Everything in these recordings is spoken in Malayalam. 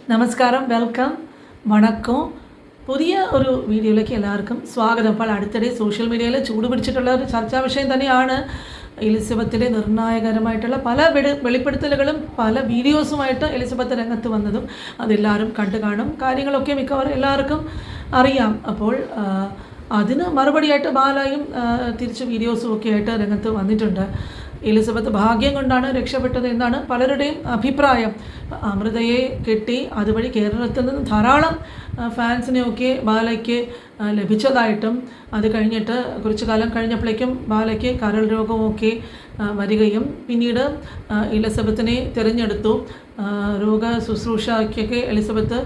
നമസ്കാരം, വെൽക്കം, വണക്കം. പുതിയ ഒരു വീഡിയോയിലേക്ക് എല്ലാവർക്കും സ്വാഗതം. അപ്പോൾ അടുത്തിടെ സോഷ്യൽ മീഡിയയിൽ ചൂട് പിടിച്ചിട്ടുള്ള ഒരു ചർച്ചാ വിഷയം തന്നെയാണ് എലിസബത്തിൻ്റെ നിർണായകരമായിട്ടുള്ള പല വെളിപ്പെടുത്തലുകളും പല വീഡിയോസുമായിട്ട് എലിസബത്ത് രംഗത്ത് വന്നതും അതെല്ലാവരും കണ്ടു കാണും. കാര്യങ്ങളൊക്കെ മിക്കവാറും എല്ലാവർക്കും അറിയാം. അപ്പോൾ അതിന് മറുപടിയായിട്ട് ബാലയും തിരിച്ച് വീഡിയോസും ഒക്കെ ആയിട്ട് രംഗത്ത് വന്നിട്ടുണ്ട്. എലിസബത്ത് ഭാഗ്യം കൊണ്ടാണ് രക്ഷപ്പെട്ടത് എന്നാണ് പലരുടെയും അഭിപ്രായം. അമൃതയെ കെട്ടി അതുവഴി കേരളത്തിൽ നിന്ന് ധാരാളം ഫാൻസിനെയൊക്കെ ബാലയ്ക്ക് ലഭിച്ചതായിട്ടും അത് കഴിഞ്ഞിട്ട് കുറച്ചു കാലം കഴിഞ്ഞപ്പോഴേക്കും ബാലയ്ക്ക് കരൾ രോഗമൊക്കെ വരികയും പിന്നീട് എലിസബത്തിനെ തിരഞ്ഞെടുത്തു. രോഗ ശുശ്രൂഷയ്ക്കൊക്കെ എലിസബത്ത്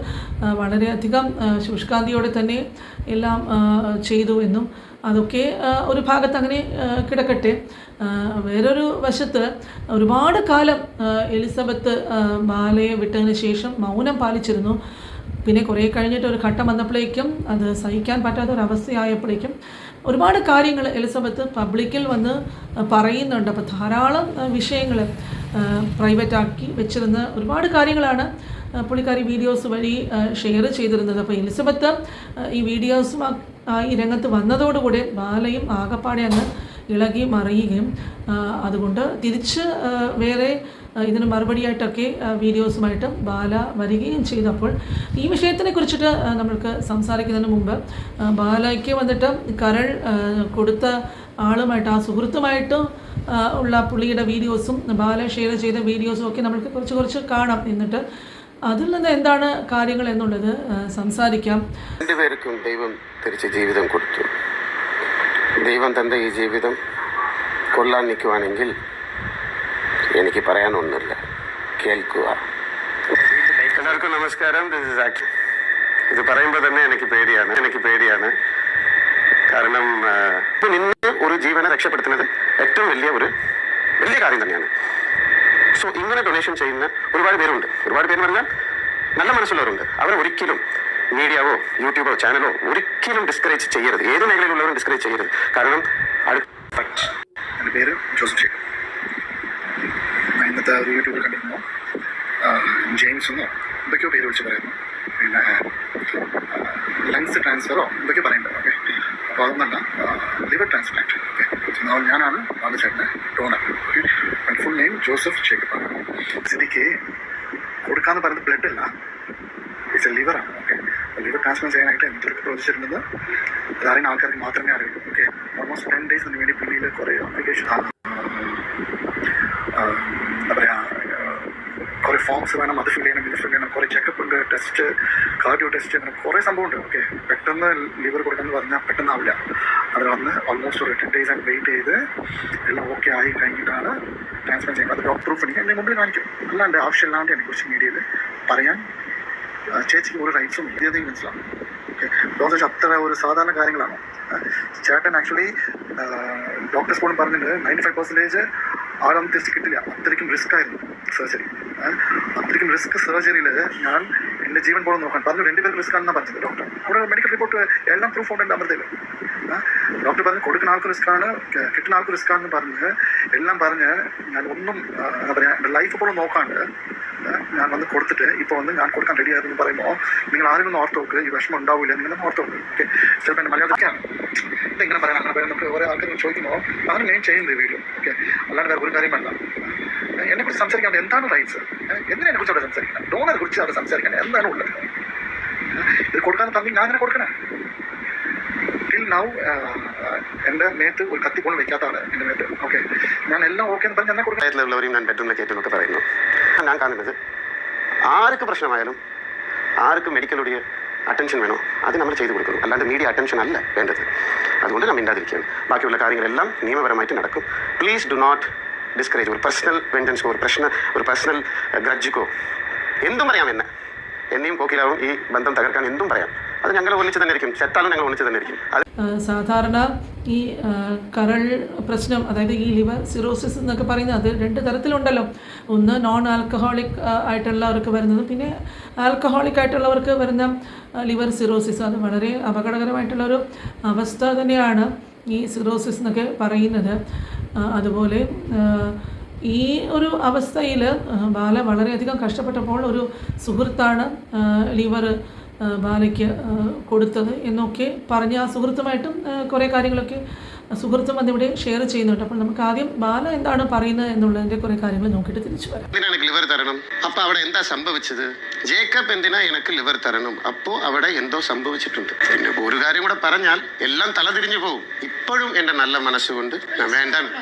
വളരെയധികം ശുഷ്കാന്തിയോടെ തന്നെ എല്ലാം ചെയ്തു എന്നും അതൊക്കെ ഒരു ഭാഗത്ത് അങ്ങനെ കിടക്കട്ടെ. വേറൊരു വശത്ത് ഒരുപാട് കാലം എലിസബത്ത് ബാലയെ വിട്ടതിന് ശേഷം മൗനം പാലിച്ചിരുന്നു. പിന്നെ കുറേ കഴിഞ്ഞിട്ട് ഒരു ഘട്ടം വന്നപ്പോഴേക്കും അത് സഹിക്കാൻ പറ്റാത്തൊരവസ്ഥയായപ്പോഴേക്കും ഒരുപാട് കാര്യങ്ങൾ എലിസബത്ത് പബ്ലിക്കിൽ വന്ന് പറയുന്നുണ്ട്. അപ്പോൾ ധാരാളം വിഷയങ്ങൾ പ്രൈവറ്റാക്കി വെച്ചിരുന്ന ഒരുപാട് കാര്യങ്ങളാണ് പുള്ളിക്കാരി വീഡിയോസ് വഴി ഷെയർ ചെയ്തിരുന്നത്. അപ്പോൾ എലിസബത്ത് ഈ വീഡിയോസുമായി രംഗത്ത് വന്നതോടുകൂടി ബാലയും ആകപ്പാടെ അങ്ങ് ഇളകി മറിയുകയും അതുകൊണ്ട് തിരിച്ച് വേറെ ഇതിന് മറുപടിയായിട്ടൊക്കെ വീഡിയോസുമായിട്ട് ബാല വരികയും ചെയ്തപ്പോൾ ഈ വിഷയത്തിനെ കുറിച്ചിട്ട് നമ്മൾക്ക് സംസാരിക്കുന്നതിന് മുമ്പ് ബാലയ്ക്ക് വന്നിട്ട് കരൾ കൊടുത്ത ആളുമായിട്ട് ആ സുഹൃത്തുമായിട്ട് ഉള്ള പുള്ളിയുടെ വീഡിയോസും ബാല ഷെയർ ചെയ്ത വീഡിയോസും ഒക്കെ നമ്മൾക്ക് കുറച്ച് കാണാം. എന്നിട്ട് അതിൽ നിന്ന് എന്താണ് കാര്യങ്ങൾ എന്നുള്ളത് സംസാരിക്കാം. രണ്ടുപേർക്കും ദൈവം തിരിച്ച് ജീവിതം കൊടുത്തു. ദൈവം തൻ്റെ ഈ ജീവിതം കൊല്ലാൻ നിൽക്കുവാണെങ്കിൽ എനിക്ക് പറയാനൊന്നുമില്ല, കേൾക്കുക. എല്ലാവർക്കും നമസ്കാരം. ഇത് പറയുമ്പോൾ തന്നെ എനിക്ക് പേടിയാണ്. കാരണം ഇന്ന് ഒരു ജീവനെ രക്ഷപ്പെടുത്തുന്നത് ഏറ്റവും വലിയ കാര്യം തന്നെയാണ്. സോ ഇങ്ങനെ ഡൊണേഷൻ ചെയ്യുന്ന ഒരുപാട് പേരുണ്ട്. ഒരുപാട് പേര് പറഞ്ഞാൽ നല്ല മനസ്സുള്ളവരുണ്ട്. അവരെ ഒരിക്കലും മീഡിയാവോ യൂട്യൂബോ ചാനലോ ഒരിക്കലും ഡിസ്കറേജ് ചെയ്യരുത്. ഏത് മേഖലയിലുള്ളവരും ഡിസ്കറേജ് ചെയ്യരുത്. കാരണം എൻ്റെ പേര് ജോസഫ് ഷേഖ്. ഇന്നത്തെ ഒരു യൂട്യൂബിൽ കണ്ടിരുന്നു ജെയിംസ് എന്നോ എന്തൊക്കെയോ പേര് വിളിച്ച് പറയുന്നു. പിന്നെ ലങ്സ് ട്രാൻസ്ഫറോ എന്തൊക്കെയോ പറയുന്നുണ്ട്. ഓക്കെ, അപ്പോൾ അതൊന്നല്ല, ലിവർ ട്രാൻസ്പ്ലാന്റ്. ഓക്കെ, ഞാനാണ് ബാലചേട്ടൻ്റെ donor. Okay, full name Joseph ഷേഖപ്പാണ്. സ്ഥിതിക്ക് കൊടുക്കാന്ന് പറയുന്നത് ബ്ലഡ് അല്ല, ഇറ്റ്സ് എ ലിവറാണ്. ഓക്കെ, ലിവർ ട്രാൻസ്പ്ലാന്റ് ചെയ്യാനായിട്ട് എന്തൊക്കെ പ്രവർത്തിച്ചിട്ടുണ്ടെന്ന് അതറിയുന്ന ആൾക്കാർക്ക് മാത്രമേ അറിയുള്ളൂ. ഓക്കെ, ഓൾമോസ്റ്റ് 10 days അതിന് വേണ്ടി പിന്നീട് കുറേ ആപ്ലിക്കേഷൻ, എന്താ പറയുക, കുറേ ഫോംസ് വേണം, അത് ഫിൽ ചെയ്യണം, കുറേ ചെക്കപ്പ് ഉണ്ട്, ടെസ്റ്റ്, കാർഡിയോ ടെസ്റ്റ്, അങ്ങനെ കുറേ സംഭവമുണ്ട്. ഓക്കെ, പെട്ടെന്ന് ലിവർ കൊടുക്കാമെന്ന് പറഞ്ഞാൽ പെട്ടെന്നാവില്ല. അത് വന്ന് ഓൾമോസ്റ്റ് ഒരു 10 days വെയിറ്റ് ചെയ്ത് എല്ലാം ഓക്കെ ആയി കഴിഞ്ഞിട്ടാണ് ട്രാൻസ്പ്ലാന്റ് ചെയ്യുന്നത്. അത് ഡോക്ടർ പ്രൂഫ് എനിക്ക് എൻ്റെ മുമ്പിൽ കാണിക്കും. അല്ലാണ്ട് ആവശ്യമില്ലാണ്ട് എന്നെക്കുറിച്ച് മീഡിയയിൽ പറയാൻ ചേച്ചിക്ക് ഒരു റൈറ്റ്സും ഇതേതെങ്കിലും മനസ്സിലാവും. ഓക്കെ, ഡോക്ടർ അത്ര ഒരു സാധാരണ കാര്യങ്ങളാണോ? ചേട്ടൻ ആക്ച്വലി ഡോക്ടേഴ്സ് പോലും പറഞ്ഞിട്ടുണ്ട് 95% ആഴം ടെസ്റ്റ് കിട്ടില്ല. അത്രയ്ക്കും റിസ്ക് ആയിരുന്നു സർജറി. അത്രയ്ക്കും റിസ്ക് സർജറിയിൽ ഞാൻ എൻ്റെ ജീവൻ പോലും നോക്കാൻ പറഞ്ഞു. 2 പേർക്ക് റിസ്ക് ആണെന്നാണ് പറഞ്ഞത് ഡോക്ടർ. അവിടെ മെഡിക്കൽ റിപ്പോർട്ട് എല്ലാം പ്രൂഫ് ഉണ്ട് അമൃതയിൽ. ഡോക്ടർ പറഞ്ഞു കൊടുക്കുന്ന ആൾക്ക് റിസ്ക് ആണ്, കിട്ടുന്ന ആൾക്ക് റിസ്ക് ആണെന്ന് പറഞ്ഞ് എല്ലാം പറഞ്ഞ് ഞാൻ ഒന്നും എന്താ പറയുക, എൻ്റെ ലൈഫ് പോലും നോക്കാണ്ട് ഞാൻ വന്ന് കൊടുത്തിട്ട് ഇപ്പോൾ വന്ന് ഞാൻ കൊടുക്കാൻ റെഡി ആയിരുന്നു പറയുമ്പോൾ നിങ്ങൾ ആരെങ്കിലും ഓർത്ത് നോക്ക്, ഈ വിഷമം ഉണ്ടാവില്ല, നിങ്ങളൊന്ന് ഓർത്ത് നോക്ക്. ഓക്കെ, ചിലപ്പോൾ എൻ്റെ മലയാളത്തിലാണ് ഇതെങ്ങനെ പറയാം, അങ്ങനെ പറയാം. നമുക്ക് ഓരോ ആൾക്കാർ ചോദിക്കുമ്പോൾ അങ്ങനെ മെയിൻ ചെയ്യുന്നത് വീഡിയോ. ഓക്കെ, അല്ലാണ്ട് വേറെ ഒരു കാര്യം വേണ്ട. എന്നെക്കുറിച്ച് സംസാരിക്കാൻ എന്താണ് റൈറ്റ്സ്? എന്തിനെ കുറിച്ച് അവിടെ സംസാരിക്കണം? ഡോണറെ കുറിച്ച് അവിടെ സംസാരിക്കണം എന്താണ് ഉള്ളത്? ഇത് കൊടുക്കാൻ തന്നെ ഞാൻ അങ്ങനെ കൊടുക്കണേ. ടിൽ നൗ എൻ്റെ മേത്ത് ഒരു കത്തി പോലും വെക്കാത്തതാണ് എൻ്റെ മേത്ത്. ഓക്കെ, ഞാൻ എല്ലാം ഓക്കെ എന്ന് പറഞ്ഞ് എന്നെ കൊടുക്കാൻ ഞാൻ ബെഡ്റൂമിൽ കയറ്റുന്നൊക്കെ പറയുന്നു. ഞാൻ കാണുന്നത് ആർക്ക് പ്രശ്നമായാലും ആർക്ക് മെഡിക്കലുடைய അറ്റൻഷൻ വേണോ അത് നമ്മൾ ചെയ്തു കൊടുക്കുന്നു. അല്ലാണ്ട് മീഡിയ അറ്റൻഷൻ അല്ല വേണ്ടത്. അതുകൊണ്ട് ഞാൻ മിണ്ടാതിരിക്കുകയാണ്. ബാക്കിയുള്ള കാര്യങ്ങളെല്ലാം നിയമപരമായിട്ട് നടക്കും. Please do not discourage. ഒരു പേഴ്സണൽ വെഞ്ചൻസോ ഒരു പേഴ്സണൽ ഗ്രഡ്ജിക്കോ എന്തും പറയാം. എന്നെയും കോക്കിലാവും ഈ ബന്ധം തകർക്കാൻ എന്തും പറയാം. അത് ഞങ്ങൾ ഒന്നിച്ച് തന്നെ ഇരിക്കും. ചെത്താലും ഞങ്ങൾ ഒന്നിച്ച് തന്നെ ഇരിക്കും. സാധാരണ ഈ കരൾ പ്രശ്നം, അതായത് ഈ ലിവർ സിറോസിസ് എന്നൊക്കെ പറയുന്നത് അത് 2 തരത്തിലുണ്ടല്ലോ. ഒന്ന് നോൺ ആൽക്കഹോളിക് ആയിട്ടുള്ളവർക്ക് വരുന്നത്, പിന്നെ ആൽക്കഹോളിക് ആയിട്ടുള്ളവർക്ക് വരുന്ന ലിവർ സിറോസിസ്. അത് വളരെ അപകടകരമായിട്ടുള്ളൊരു അവസ്ഥ തന്നെയാണ് ഈ സിറോസിസ് എന്നൊക്കെ പറയുന്നത്. അതുപോലെ ഈ ഒരു അവസ്ഥയിൽ ബാല വളരെയധികം കഷ്ടപ്പെട്ടപ്പോൾ ഒരു സുഹൃത്താണ് ലിവർ ബാലയ്ക്ക് കൊടുത്തത് എന്നൊക്കെ പറഞ്ഞ് ആ സുഹൃത്തുമായിട്ടും കുറേ കാര്യങ്ങളൊക്കെ സുഹൃത്തും അതിവിടെ ഷെയർ ചെയ്യുന്നുണ്ട്. അപ്പോൾ നമുക്ക് ആദ്യം ബാല എന്താണ് പറയുന്നത് എന്നുള്ളതിൻ്റെ കുറേ കാര്യങ്ങൾ നോക്കിയിട്ട് തിരിച്ചു വരാം. എനിക്ക് ലിവർ തരണം. അപ്പോൾ അവിടെ എന്താ സംഭവിച്ചത്? ജേക്കബ് എന്തിനാ എനിക്ക് ലിവർ തരണം? അപ്പോൾ അവിടെ എന്തോ സംഭവിച്ചിട്ടുണ്ട്. പിന്നെ ഒരു കാര്യം കൂടെ പറഞ്ഞാൽ എല്ലാം തലതിരിഞ്ഞു പോകും. ഇപ്പോഴും എൻ്റെ നല്ല മനസ്സുകൊണ്ട് ഞാൻ വേണ്ട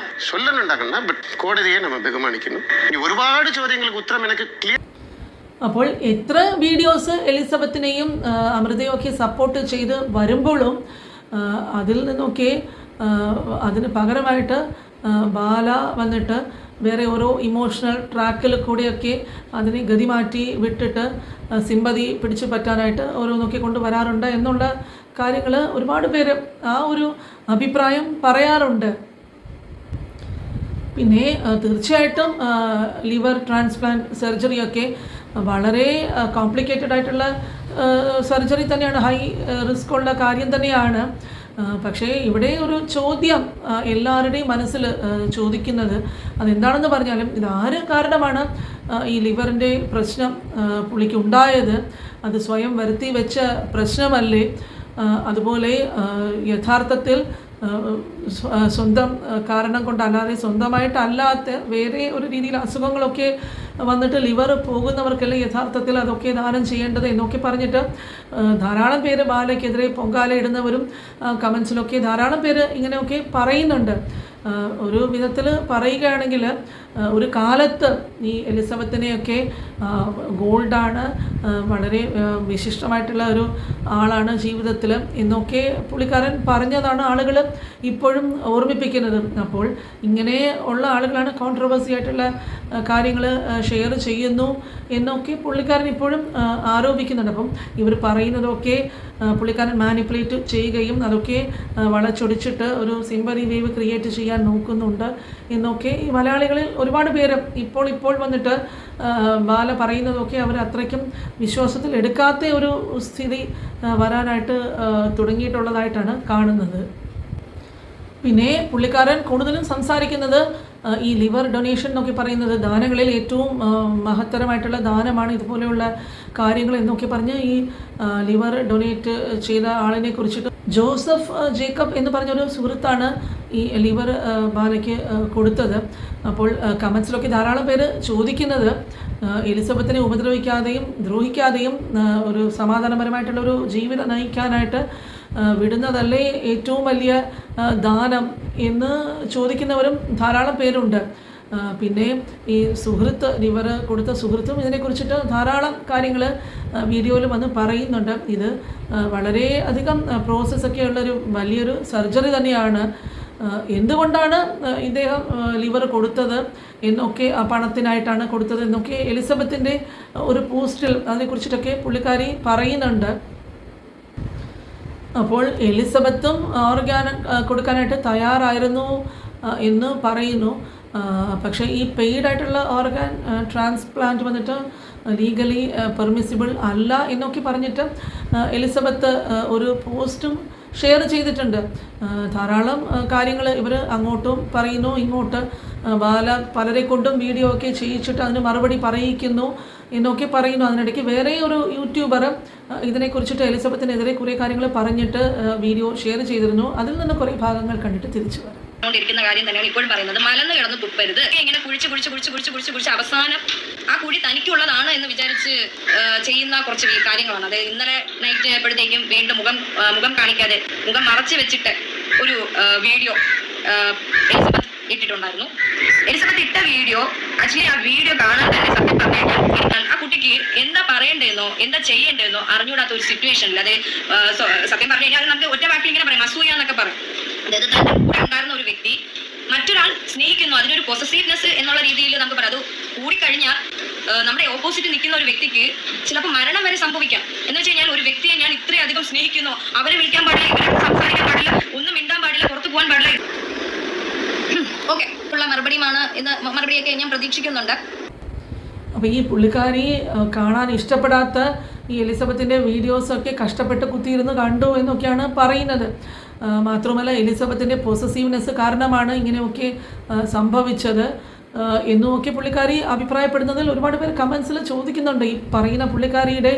ചൊല്ലുന്നുണ്ടാക്കുന്ന ബട്ട് കോടതിയെ നമ്മൾ ബഹുമാനിക്കുന്നു. ഇനി ഒരുപാട് ചോദ്യങ്ങൾക്ക് ഉത്തരം എനിക്ക് ക്ലിയർ. അപ്പോൾ എത്ര വീഡിയോസ് എലിസബത്തിനെയും അമൃതയും ഒക്കെ സപ്പോർട്ട് ചെയ്ത് വരുമ്പോഴും അതിൽ നിന്നൊക്കെ അതിന് പകരമായിട്ട് ബാല വന്നിട്ട് വേറെ ഓരോ ഇമോഷണൽ ട്രാക്കിൽ കൂടെയൊക്കെ അതിനെ ഗതി മാറ്റി വിട്ടിട്ട് സിമ്പതി പിടിച്ചു പറ്റാനായിട്ട് ഓരോന്നൊക്കെ കൊണ്ടുവരാറുണ്ട് എന്നുള്ള കാര്യങ്ങൾ ഒരുപാട് പേര് ആ ഒരു അഭിപ്രായം പറയാറുണ്ട്. പിന്നെ തീർച്ചയായിട്ടും ലിവർ ട്രാൻസ്പ്ലാന്റ് സർജറിയൊക്കെ വളരെ കോംപ്ലിക്കേറ്റഡ് ആയിട്ടുള്ള സർജറി തന്നെയാണ്, ഹൈ റിസ്ക് ഉള്ള കാര്യം തന്നെയാണ്. പക്ഷേ ഇവിടെ ഒരു ചോദ്യം എല്ലാവരുടെയും മനസ്സിൽ ചോദിക്കുന്നത് അതെന്താണെന്ന് പറഞ്ഞാലും ഇതാര് കാരണമാണ് ഈ ലിവറിൻ്റെ പ്രശ്നം പുള്ളിക്ക് ഉണ്ടായത്? അത് സ്വയം വരുത്തി വെച്ച പ്രശ്നമല്ലേ? അതുപോലെ യഥാർത്ഥത്തിൽ സ്വന്തം കാരണം കൊണ്ടല്ലാതെ സ്വന്തമായിട്ടല്ലാത്ത വേറെ ഒരു രീതിയിൽ അസുഖങ്ങളൊക്കെ വന്നിട്ട് ലിവർ പോകുന്നവർക്കല്ലേ യഥാർത്ഥത്തിൽ അതൊക്കെ ദാനം ചെയ്യേണ്ടത് എന്നൊക്കെ പറഞ്ഞിട്ട് ധാരാളം പേര് ബാലയ്ക്കെതിരെ പൊങ്കാല ഇടുന്നവരും കമൻസിലൊക്കെ ധാരാളം പേര് ഇങ്ങനെയൊക്കെ പറയുന്നുണ്ട്. ഒരു വിധത്തിൽ പറയുകയാണെങ്കിൽ ഒരു കാലത്ത് ഈ എലിസബത്തിനെയൊക്കെ ഗോൾഡാണ്, വളരെ വിശിഷ്ടമായിട്ടുള്ള ഒരു ആളാണ് ജീവിതത്തിൽ എന്നൊക്കെ പുള്ളിക്കാരൻ പറഞ്ഞതാണ് ആളുകൾ ഇപ്പോഴും ഓർമ്മിപ്പിക്കുന്നത്. അപ്പോൾ ഇങ്ങനെ ഉള്ള ആളുകളാണ് കോൺട്രവേഴ്സി ആയിട്ടുള്ള കാര്യങ്ങൾ ഷെയർ ചെയ്യുന്നു എന്നൊക്കെ പുള്ളിക്കാരൻ ഇപ്പോഴും ആരോപിക്കുന്നുണ്ട്. അപ്പം ഇവർ പറയുന്നതൊക്കെ പുള്ളിക്കാരൻ മാനിപ്പുലേറ്റ് ചെയ്യുകയും അതൊക്കെ വളച്ചൊടിച്ചിട്ട് ഒരു സിമ്പതി വേവ് ക്രിയേറ്റ് ചെയ്യാൻ നോക്കുന്നുണ്ട് എന്നൊക്കെ ഈ മലയാളികളിൽ ഒരുപാട് പേര് ഇപ്പോൾ വന്നിട്ട് ബാല പറയുന്നതൊക്കെ അവർ അത്രയ്ക്കും വിശ്വാസത്തിൽ എടുക്കാത്ത ഒരു സ്ഥിതി വരാനായിട്ട് തുടങ്ങിയിട്ടുള്ളതായിട്ടാണ് കാണുന്നത്. പിന്നെ പുള്ളിക്കാരൻ കൂടുതലും സംസാരിക്കുന്നത് ഈ ലിവർ ഡൊണേഷൻ എന്നൊക്കെ പറയുന്നത് ദാനങ്ങളിൽ ഏറ്റവും മഹത്തരമായിട്ടുള്ള ദാനമാണ് ഇതുപോലെയുള്ള കാര്യങ്ങൾ എന്നൊക്കെ പറഞ്ഞ് ഈ ലിവർ ഡൊണേറ്റ് ചെയ്ത ആളിനെ കുറിച്ചിട്ട് ജോസഫ് ജേക്കബ് എന്ന് പറഞ്ഞൊരു സുഹൃത്താണ് ഈ ലിവർ ബാലയ്ക്ക് കൊടുത്തത്. അപ്പോൾ കമൻസിലൊക്കെ ധാരാളം പേര് ചോദിക്കുന്നത് എലിസബത്തിനെ ഉപദ്രവിക്കാതെയും ദ്രോഹിക്കാതെയും ഒരു സമാധാനപരമായിട്ടുള്ളൊരു ജീവിതം നയിക്കാനായിട്ട് വിടുന്നതല്ലേ ഏറ്റവും വലിയ ദാനം എന്ന് ചോദിക്കുന്നവരും ധാരാളം പേരുണ്ട്. പിന്നെ ഈ സുഹൃത്ത് ലിവർ കൊടുത്ത സുഹൃത്തും ഇതിനെക്കുറിച്ചിട്ട് ധാരാളം കാര്യങ്ങൾ വീഡിയോയിൽ വന്ന് പറയുന്നുണ്ട്. ഇത് വളരെ അധികം പ്രോസസ്സൊക്കെ ഉള്ളൊരു വലിയൊരു സർജറി തന്നെയാണ്. എന്തുകൊണ്ടാണ് ഇദ്ദേഹം ലിവർ കൊടുത്തത് എന്നൊക്കെ പണത്തിനായിട്ടാണ് കൊടുത്തത് എന്നൊക്കെ എലിസബത്തിൻ്റെ ഒരു പോസ്റ്റിൽ അതിനെക്കുറിച്ചിട്ടൊക്കെ പുള്ളിക്കാരി പറയുന്നുണ്ട്. അപ്പോൾ എലിസബത്തും ഓർഗാൻ കൊടുക്കാനായിട്ട് തയ്യാറായിരുന്നു എന്ന് പറയുന്നു. പക്ഷേ ഈ പെയ്ഡായിട്ടുള്ള ഓർഗാൻ ട്രാൻസ്പ്ലാന്റ് വന്നിട്ട് ലീഗലി പെർമിസിബിൾ അല്ല എന്നൊക്കെ പറഞ്ഞിട്ട് എലിസബത്ത് ഒരു പോസ്റ്റും ഷെയർ ചെയ്തിട്ടുണ്ട്. ധാരാളം കാര്യങ്ങൾ ഇവർ അങ്ങോട്ടും പറയുന്നു, ഇങ്ങോട്ട് ബാല പലരെ കൊണ്ടും വീഡിയോ ഒക്കെ ചെയ്യിച്ചിട്ട് അതിന് മറുപടി പറയിക്കുന്നു എന്നൊക്കെ പറയുന്നു. അതിനിടയ്ക്ക് വേറെ ഒരു യൂട്യൂബർ ഇതിനെക്കുറിച്ചിട്ട് എലിസബത്തിനെതിരെ കുറേ കാര്യങ്ങൾ പറഞ്ഞിട്ട് വീഡിയോ ഷെയർ ചെയ്തിരുന്നു. അതിൽ നിന്ന് കുറേ ഭാഗങ്ങൾ കണ്ടിട്ട് തിരിച്ചു വരാം. ിരിക്കുന്ന കാര്യം തന്നെയാണ് ഇപ്പോഴും പറയുന്നത്. മലന്ന് കിടന്ന് തുപ്പരുത്. ഇങ്ങനെ കുഴിച്ച് അവസാനം ആ കുഴി തനിക്കുള്ളതാണ് എന്ന് വിചാരിച്ച് ചെയ്യുന്ന കുറച്ച് കാര്യങ്ങളാണ്. അതായത് ഇന്നലെ നൈറ്റ് ആയപ്പോഴത്തേക്കും വീണ്ടും മുഖം കാണിക്കാതെ മുഖം മറച്ചു വെച്ചിട്ട് ഒരു വീഡിയോ എലിസബത്ത് ഇട്ടിട്ടുണ്ടായിരുന്നു. എലിസബത്ത് ഇട്ട വീഡിയോ ആക്ച്വലി ആ വീഡിയോ കാണാൻ തന്നെ സത്യം പറഞ്ഞാൽ ആ കുട്ടിക്ക് എന്താ പറയേണ്ടതെന്നോ എന്താ ചെയ്യേണ്ടതെന്നോ അറിഞ്ഞൂടാത്ത ഒരു സിറ്റുവേഷനിൽ, അത് സത്യം പറഞ്ഞു കഴിഞ്ഞാൽ നമുക്ക് ഒറ്റ വാക്കിൽ ഇങ്ങനെ പറയും, അസൂയ എന്നൊക്കെ പറയും. അതായത് തന്റെ കൂടെ ഉണ്ടായിരുന്ന ഒരു വ്യക്തി മറ്റൊരാൾ സ്നേഹിക്കുന്നു, അതിനൊരു പൊസസീവ്നെസ് എന്നുള്ള രീതിയിൽ നമുക്ക് പറയാം. അത് കൂടിക്കഴിഞ്ഞാൽ നമ്മുടെ ഓപ്പോസിറ്റ് നിൽക്കുന്ന ഒരു വ്യക്തിക്ക് ചിലപ്പോൾ മരണം വരെ സംഭവിക്കാം. എന്ന് വെച്ച് കഴിഞ്ഞാൽ ഒരു വ്യക്തിയെ ഞാൻ ഇത്രയധികം സ്നേഹിക്കുന്നു, അവരെ വിളിക്കാൻ പാടില്ല, ഇവരെ സംസാരിക്കാൻ പാടില്ല, ഒന്നും മിണ്ടാൻ പാടില്ല, പുറത്തു പോകാൻ പാടില്ല. ഓക്കെ, ഉള്ള മറുപടിയൊക്കെ ഞാൻ പ്രതീക്ഷിക്കുന്നുണ്ട്. അപ്പോൾ ഈ പുള്ളിക്കാരി കാണാൻ ഇഷ്ടപ്പെടാത്ത ഈ എലിസബത്തിൻ്റെ വീഡിയോസൊക്കെ കഷ്ടപ്പെട്ട് കുത്തിയിരുന്ന് കണ്ടു എന്നൊക്കെയാണ് പറയുന്നത്. മാത്രമല്ല എലിസബത്തിൻ്റെ പൊസസീവ്നെസ് കാരണമാണ് ഇങ്ങനെയൊക്കെ സംഭവിച്ചത്. എന്നുമൊക്കെ പുള്ളിക്കാരി അഭിപ്രായപ്പെടുന്നതിൽ ഒരുപാട് പേര് കമൻസിൽ ചോദിക്കുന്നുണ്ട്. ഈ പറയുന്ന പുള്ളിക്കാരിയുടെ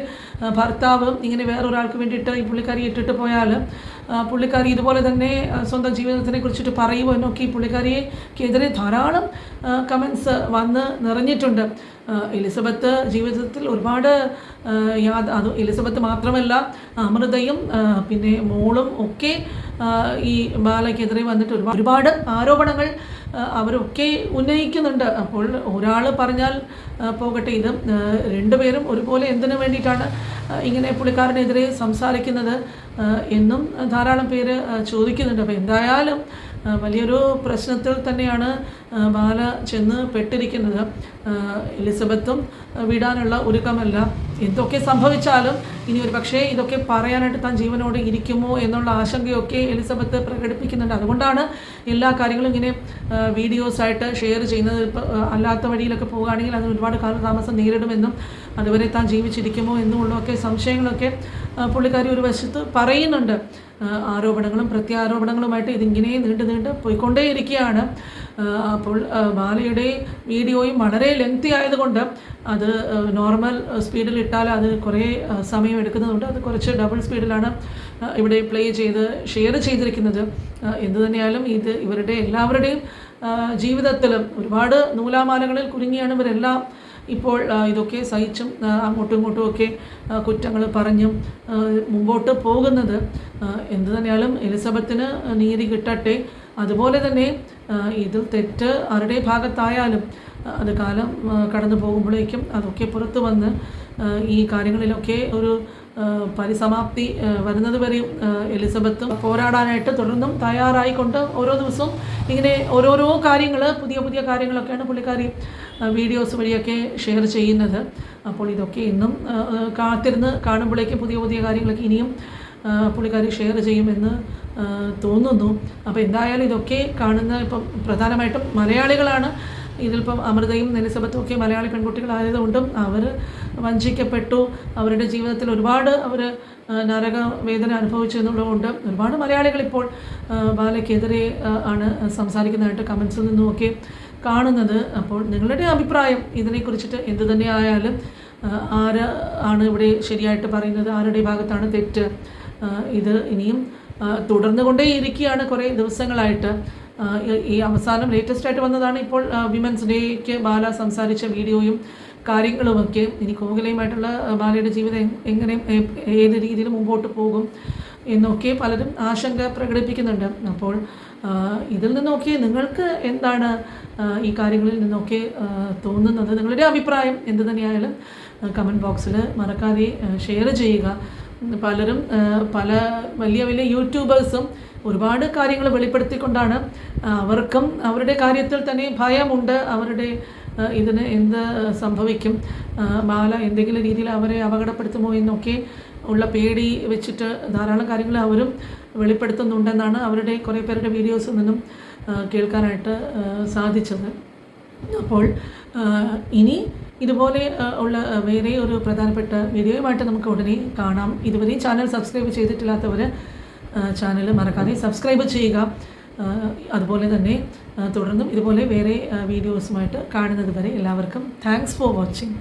ഭർത്താവ് ഇങ്ങനെ വേറൊരാൾക്ക് വേണ്ടിയിട്ട് ഈ പുള്ളിക്കാരി ഇട്ടിട്ട് പോയാൽ പുള്ളിക്കാരി ഇതുപോലെ തന്നെ സ്വന്തം ജീവിതത്തിനെ കുറിച്ചിട്ട് പറയുമോ എന്നൊക്കെ ഈ പുള്ളിക്കാരിക്കെതിരെ ധാരാളം കമൻസ് വന്ന് നിറഞ്ഞിട്ടുണ്ട്. എലിസബത്ത് ജീവിതത്തിൽ ഒരുപാട് അത് എലിസബത്ത് മാത്രമല്ല അമൃതയും പിന്നെ മോളും ഒക്കെ ഈ ബാലയ്ക്കെതിരെ വന്നിട്ട് ഒരുപാട് ആരോപണങ്ങൾ അവരൊക്കെ ഉന്നയിക്കുന്നുണ്ട്. അപ്പോൾ ഒരാൾ പറഞ്ഞാൽ പോകട്ടെ, ഇത് രണ്ടുപേരും ഒരുപോലെ എന്തിനു വേണ്ടിയിട്ടാണ് ഇങ്ങനെ പുള്ളിക്കാരനെതിരെ സംസാരിക്കുന്നത് എന്നും ധാരാളം പേര് ചോദിക്കുന്നുണ്ട്. അപ്പോൾ എന്തായാലും വലിയൊരു പ്രശ്നത്തിൽ തന്നെയാണ് ബാല ചെന്ന് പെട്ടിരിക്കുന്നത്. എലിസബത്തും വിടാനുള്ള ഒരുക്കമല്ല. എന്തൊക്കെ സംഭവിച്ചാലും ഇനി ഒരു പക്ഷേ ഇതൊക്കെ പറയാനായിട്ട് താൻ ജീവനോടെ ഇരിക്കുമോ എന്നുള്ള ആശങ്കയൊക്കെ എലിസബത്ത് പ്രകടിപ്പിക്കുന്നുണ്ട്. അതുകൊണ്ടാണ് എല്ലാ കാര്യങ്ങളും ഇങ്ങനെ വീഡിയോസായിട്ട് ഷെയർ ചെയ്യുന്നത്. ഇപ്പോൾ അല്ലാത്ത വഴിയിലൊക്കെ പോവുകയാണെങ്കിൽ അതിന് ഒരുപാട് കാലതാമസം നേരിടുമെന്നും അതുവരെ താൻ ജീവിച്ചിരിക്കുമോ എന്നുള്ളതൊക്കെ സംശയങ്ങളൊക്കെ പുള്ളിക്കാരി ഒരു വശത്ത് പറയുന്നുണ്ട്. ആരോപണങ്ങളും പ്രത്യാരോപണങ്ങളുമായിട്ട് ഇതിങ്ങനെ നീണ്ട് പോയിക്കൊണ്ടേയിരിക്കുകയാണ്. അപ്പോൾ ബാലയുടെ വീഡിയോയും വളരെ ലെങ്തി ആയതുകൊണ്ട് അത് നോർമൽ സ്പീഡിൽ ഇട്ടാൽ അത് കുറേ സമയം എടുക്കുന്നതുകൊണ്ട് അത് കുറച്ച് ഡബിൾ സ്പീഡിലാണ് ഇവിടെ പ്ലേ ചെയ്ത് ഷെയർ ചെയ്തിരിക്കുന്നത്. എന്തു തന്നെയായാലും ഇത് ഇവരുടെ എല്ലാവരുടെയും ജീവിതത്തിലും ഒരുപാട് നൂലാമാലകളിൽ കുരുങ്ങിയാണ് ഇവരെല്ലാം ഇപ്പോൾ ഇതൊക്കെ സഹിച്ചും അങ്ങോട്ടും ഇങ്ങോട്ടും ഒക്കെ കുറ്റങ്ങൾ പറഞ്ഞും മുമ്പോട്ട് പോകുന്നത്. എന്തു തന്നെയാലും എലിസബത്തിന് നീതി കിട്ടട്ടെ. അതുപോലെ തന്നെ ഇതിൽ തെറ്റ് ആരുടെ ഭാഗത്തായാലും അത് കാലം കടന്നു പോകുമ്പോഴേക്കും അതൊക്കെ പുറത്തു വന്ന് ഈ കാര്യങ്ങളിലൊക്കെ ഒരു പരിസമാപ്തി വരുന്നത് വരെയും എലിസബത്തും പോരാടാനായിട്ട് തുടർന്നും തയ്യാറായിക്കൊണ്ട് ഓരോ ദിവസവും ഇങ്ങനെ ഓരോരോ കാര്യങ്ങൾ പുതിയ കാര്യങ്ങളൊക്കെയാണ് പുള്ളിക്കാരി വീഡിയോസ് വഴിയൊക്കെ ഷെയർ ചെയ്യുന്നത്. അപ്പോൾ ഇതൊക്കെ ഇന്നും കാത്തിരുന്ന് കാണുമ്പോഴേക്കും പുതിയ കാര്യങ്ങളൊക്കെ ഇനിയും പുള്ളിക്കാരി ഷെയർ ചെയ്യുമെന്ന് തോന്നുന്നു. അപ്പോൾ എന്തായാലും ഇതൊക്കെ കാണുന്ന ഇപ്പം പ്രധാനമായിട്ടും മലയാളികളാണ്. ഇതിലിപ്പം അമൃതയും എലിസബത്തും ഒക്കെ മലയാളി പെൺകുട്ടികളായതുകൊണ്ടും അവർ വഞ്ചിക്കപ്പെട്ടു, അവരുടെ ജീവിതത്തിൽ ഒരുപാട് അവർ നരകവേദന അനുഭവിച്ചു എന്നുള്ളതുകൊണ്ട് ഒരുപാട് മലയാളികൾ ഇപ്പോൾ ബാലയ്ക്കെതിരെ ആണ് സംസാരിക്കുന്നതായിട്ട് കമൻസിൽ നിന്നുമൊക്കെ കാണുന്നത്. അപ്പോൾ നിങ്ങളുടെ അഭിപ്രായം ഇതിനെക്കുറിച്ചിട്ട് എന്തു തന്നെ ആയാലും ആര് ആണ് ഇവിടെ ശരിയായിട്ട് പറയുന്നത്, ആരുടെ ഭാഗത്താണ് തെറ്റ്? ഇത് ഇനിയും തുടർന്നുകൊണ്ടേ ഇരിക്കുകയാണ് കുറേ ദിവസങ്ങളായിട്ട്. ഈ അവസാനം ലേറ്റസ്റ്റായിട്ട് വന്നതാണ് ഇപ്പോൾ വിമൻസ് ഡേക്ക് ബാല സംസാരിച്ച വീഡിയോയും കാര്യങ്ങളുമൊക്കെ. ഇനി കോകിലയുമായിട്ടുള്ള ബാലയുടെ ജീവിതം എങ്ങനെ ഏത് രീതിയിൽ മുമ്പോട്ട് പോകും എന്നൊക്കെ പലരും ആശങ്ക പ്രകടിപ്പിക്കുന്നുണ്ട്. അപ്പോൾ ഇതിൽ നിന്നൊക്കെ നിങ്ങൾക്ക് എന്താണ് ഈ കാര്യങ്ങളിൽ നിന്നൊക്കെ തോന്നുന്നത്? നിങ്ങളുടെ അഭിപ്രായം എന്ത് തന്നെയായാലും കമൻറ്റ് ബോക്സിൽ മറക്കാതെ ഷെയർ ചെയ്യുക. പലരും പല വലിയ യൂട്യൂബേഴ്സും ഒരുപാട് കാര്യങ്ങൾ വെളിപ്പെടുത്തിക്കൊണ്ടാണ് അവർക്കും അവരുടെ കാര്യത്തിൽ തന്നെ ഭയമുണ്ട്. അവരുടെ ഇതിന് എന്ത് സംഭവിക്കും, ബാല എന്തെങ്കിലും രീതിയിൽ അവരെ അപകടപ്പെടുത്തുമോ എന്നൊക്കെ ഉള്ള പേടി വെച്ചിട്ട് ധാരാളം കാര്യങ്ങൾ അവരും വെളിപ്പെടുത്തുന്നുണ്ടെന്നാണ് അവരുടെ കുറേ പേരുടെ വീഡിയോസിൽ നിന്നും കേൾക്കാനായിട്ട് സാധിച്ചത്. അപ്പോൾ ഇനി ഇതുപോലെ ഉള്ള വേറെ ഒരു പ്രധാനപ്പെട്ട വീഡിയോയുമായിട്ട് നമുക്ക് ഉടനെ കാണാം. ഇതുവരെയും ചാനൽ സബ്സ്ക്രൈബ് ചെയ്തിട്ടില്ലാത്തവർ ചാനൽ മറക്കാതെ സബ്സ്ക്രൈബ് ചെയ്യുക. അതുപോലെ തന്നെ തുടർന്നും ഇതുപോലെ വേറെ വീഡിയോസുമായിട്ട് കാണുന്നത് വരെ എല്ലാവർക്കും താങ്ക്സ് ഫോർ വാച്ചിങ്.